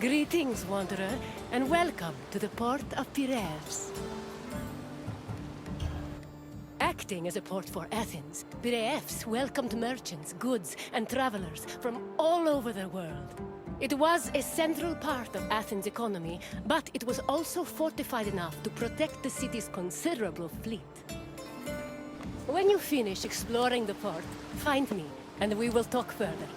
Greetings, wanderer, and welcome to the port of Piraeus. Acting as a port for Athens, Piraeus welcomed merchants, goods, and travelers from all over the world. It was a central part of Athens' economy, but it was also fortified enough to protect the city's considerable fleet. When you finish exploring the port, find me, and we will talk further.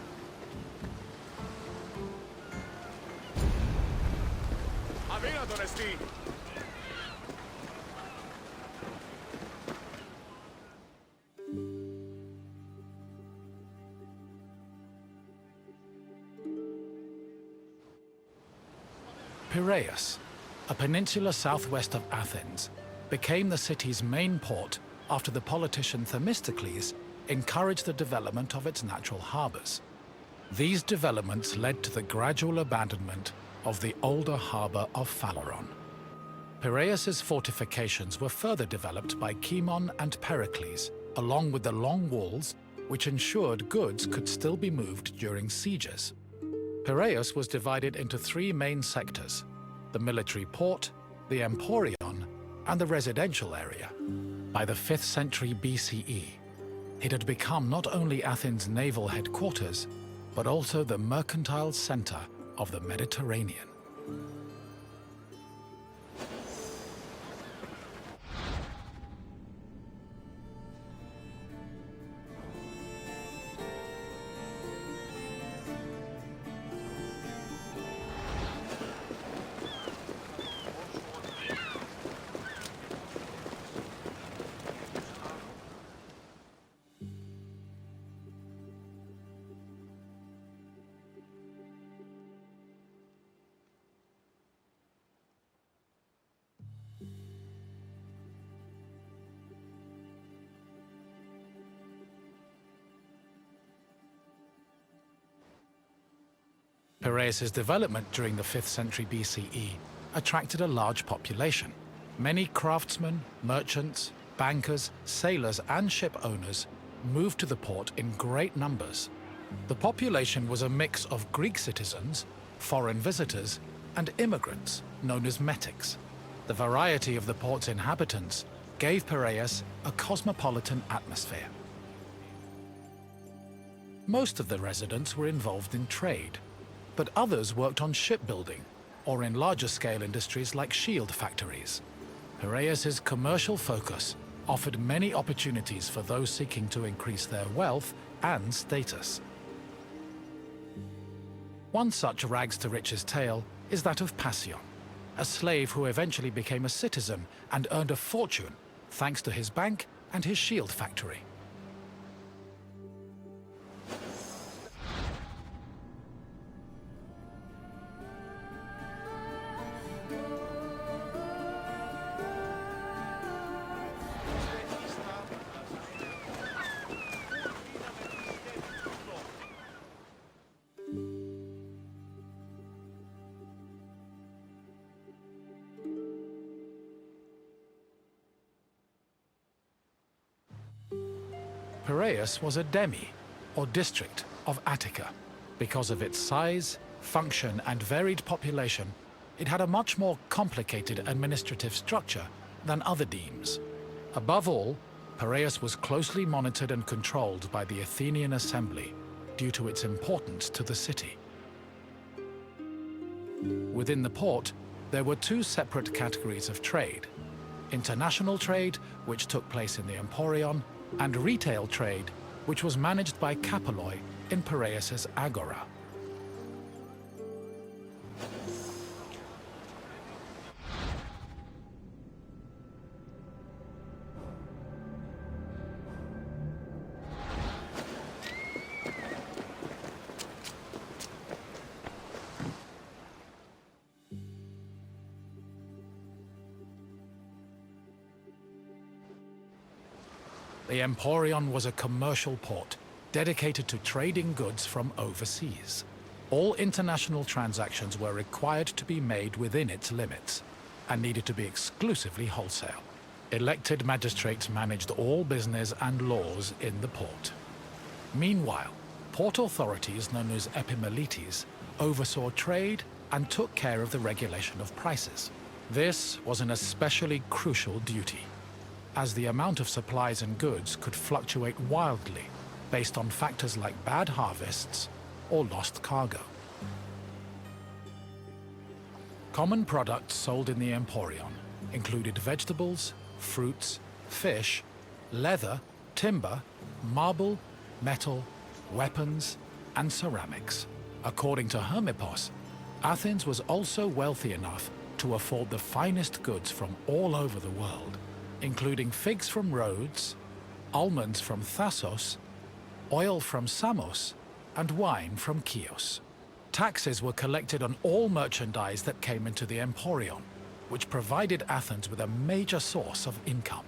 Piraeus, a peninsula southwest of Athens, became the city's main port after the politician Themistocles encouraged the development of its natural harbors. These developments led to the gradual abandonment of the older harbor of Phaleron. Piraeus's fortifications were further developed by Cimon and Pericles, along with the long walls which ensured goods could still be moved during sieges. Piraeus was divided into three main sectors: the military port, the Emporion, and the residential area. By the 5th century BCE, it had become not only Athens' naval headquarters, but also the mercantile center of the Mediterranean. Piraeus's development during the 5th century BCE attracted a large population. Many craftsmen, merchants, bankers, sailors, and ship owners moved to the port in great numbers. The population was a mix of Greek citizens, foreign visitors, and immigrants, known as metics. The variety of the port's inhabitants gave Piraeus a cosmopolitan atmosphere. Most of the residents were involved in trade, but others worked on shipbuilding or in larger-scale industries like shield factories. Piraeus's commercial focus offered many opportunities for those seeking to increase their wealth and status. One such rags-to-riches tale is that of Passion, a slave who eventually became a citizen and earned a fortune thanks to his bank and his shield factory. Piraeus was a demi, or district, of Attica. Because of its size, function, and varied population, it had a much more complicated administrative structure than other demes. Above all, Piraeus was closely monitored and controlled by the Athenian assembly due to its importance to the city. Within the port, there were two separate categories of trade: international trade, which took place in the Emporion, and retail trade, which was managed by Kapoloi in Piraeus's agora. The Emporion was a commercial port dedicated to trading goods from overseas. All international transactions were required to be made within its limits and needed to be exclusively wholesale. Elected magistrates managed all business and laws in the port. Meanwhile, port authorities known as epimeletes oversaw trade and took care of the regulation of prices. This was an especially crucial duty, as the amount of supplies and goods could fluctuate wildly based on factors like bad harvests or lost cargo. Common products sold in the Emporion included vegetables, fruits, fish, leather, timber, marble, metal, weapons, and ceramics. According to Hermippos, Athens was also wealthy enough to afford the finest goods from all over the world, including figs from Rhodes, almonds from Thassos, oil from Samos, and wine from Chios. Taxes were collected on all merchandise that came into the Emporion, which provided Athens with a major source of income.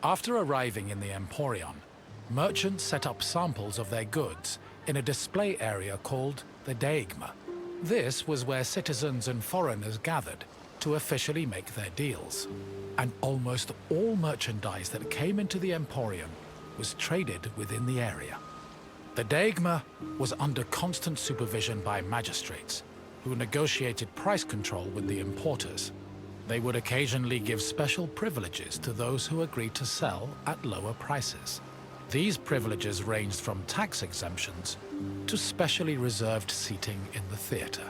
After arriving in the Emporion, merchants set up samples of their goods in a display area called the Deigma. This was where citizens and foreigners gathered to officially make their deals. And almost all merchandise that came into the Emporion was traded within the area. The Deigma was under constant supervision by magistrates, who negotiated price control with the importers. They would occasionally give special privileges to those who agreed to sell at lower prices. These privileges ranged from tax exemptions to specially reserved seating in the theater.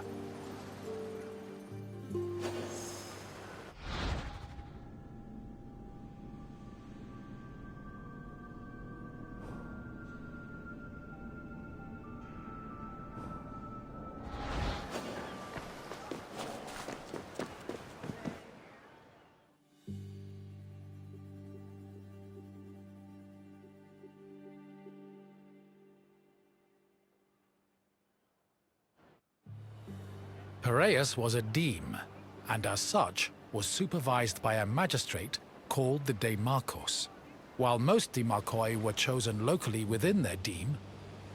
Piraeus was a deme, and as such was supervised by a magistrate called the Demarchos. While most demarchoi were chosen locally within their deme,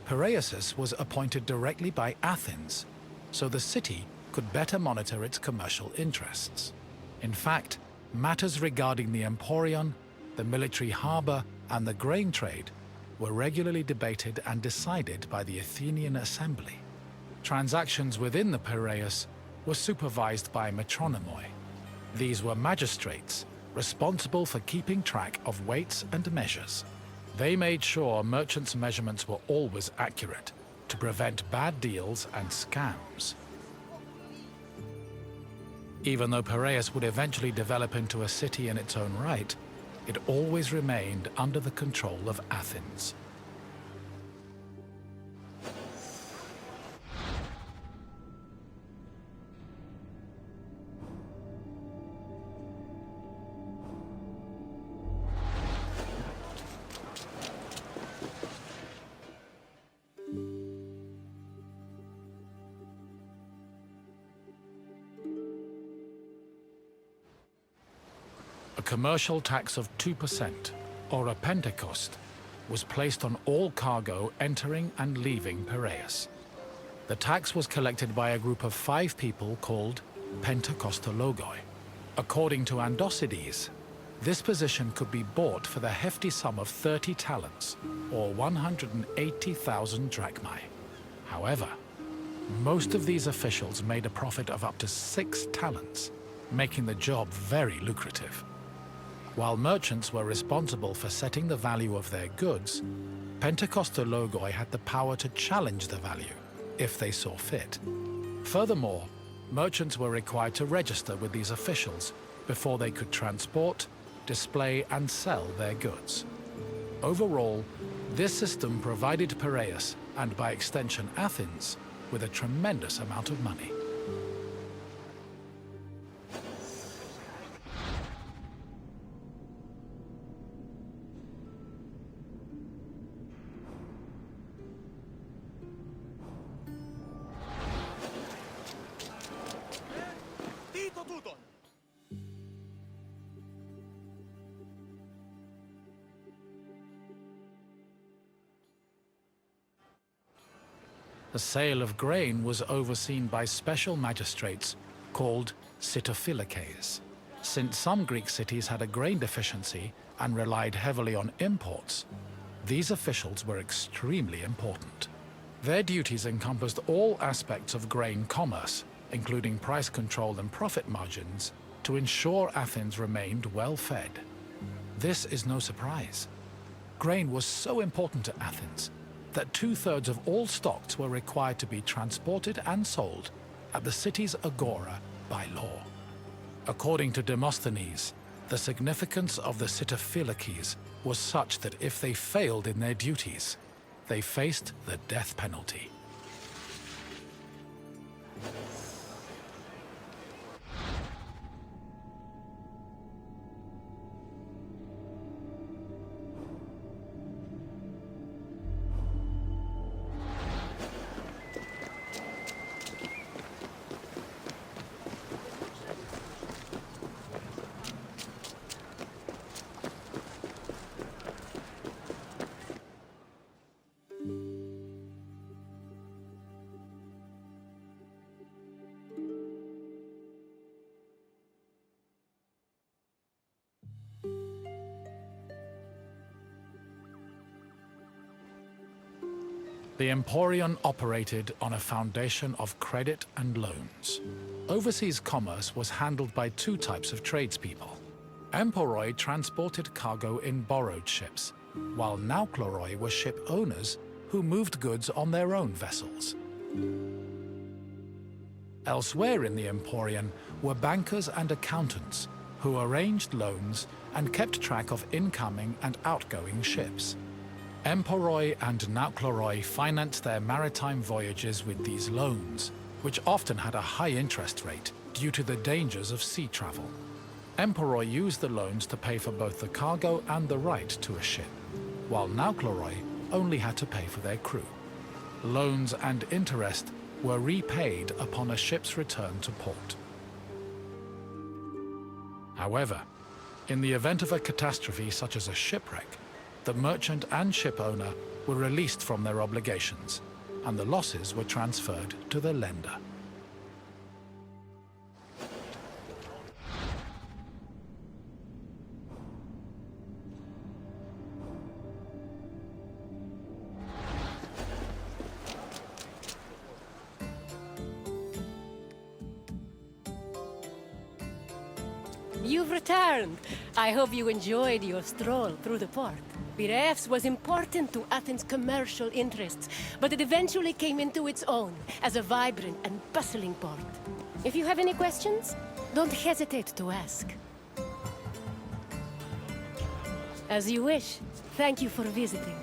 Piraeus was appointed directly by Athens, so the city could better monitor its commercial interests. In fact, matters regarding the Emporion, the military harbor, and the grain trade were regularly debated and decided by the Athenian assembly. Transactions within the Piraeus were supervised by metronomoi. These were magistrates responsible for keeping track of weights and measures. They made sure merchants' measurements were always accurate to prevent bad deals and scams. Even though Piraeus would eventually develop into a city in its own right, it always remained under the control of Athens. A commercial tax of 2%, or a pentecost, was placed on all cargo entering and leaving Piraeus. The tax was collected by a group of 5 people called Pentecostologoi. According to Andocides, this position could be bought for the hefty sum of 30 talents, or 180,000 drachmae. However, most of these officials made a profit of up to 6 talents, making the job very lucrative. While merchants were responsible for setting the value of their goods, Pentecostologoi had the power to challenge the value, if they saw fit. Furthermore, merchants were required to register with these officials before they could transport, display, and sell their goods. Overall, this system provided Piraeus, and by extension Athens, with a tremendous amount of money. The sale of grain was overseen by special magistrates called sitophilices. Since some Greek cities had a grain deficiency and relied heavily on imports, these officials were extremely important. Their duties encompassed all aspects of grain commerce, including price control and profit margins, to ensure Athens remained well-fed. This is no surprise. Grain was so important to Athens that 2/3 of all stocks were required to be transported and sold at the city's agora by law. According to Demosthenes, the significance of the sitophilices was such that if they failed in their duties, they faced the death penalty. The Emporion operated on a foundation of credit and loans. Overseas commerce was handled by two types of tradespeople. Emporoi transported cargo in borrowed ships, while naukleroi were ship owners who moved goods on their own vessels. Elsewhere in the Emporion were bankers and accountants who arranged loans and kept track of incoming and outgoing ships. Emporoi and naukleroi financed their maritime voyages with these loans, which often had a high interest rate due to the dangers of sea travel. Emporoi used the loans to pay for both the cargo and the right to a ship, while naukleroi only had to pay for their crew. Loans and interest were repaid upon a ship's return to port. However, in the event of a catastrophe such as a shipwreck, the merchant and ship owner were released from their obligations, and the losses were transferred to the lender. You've returned. I hope you enjoyed your stroll through the port. Piraeus was important to Athens' commercial interests, but it eventually came into its own as a vibrant and bustling port. If you have any questions, don't hesitate to ask. As you wish. Thank you for visiting.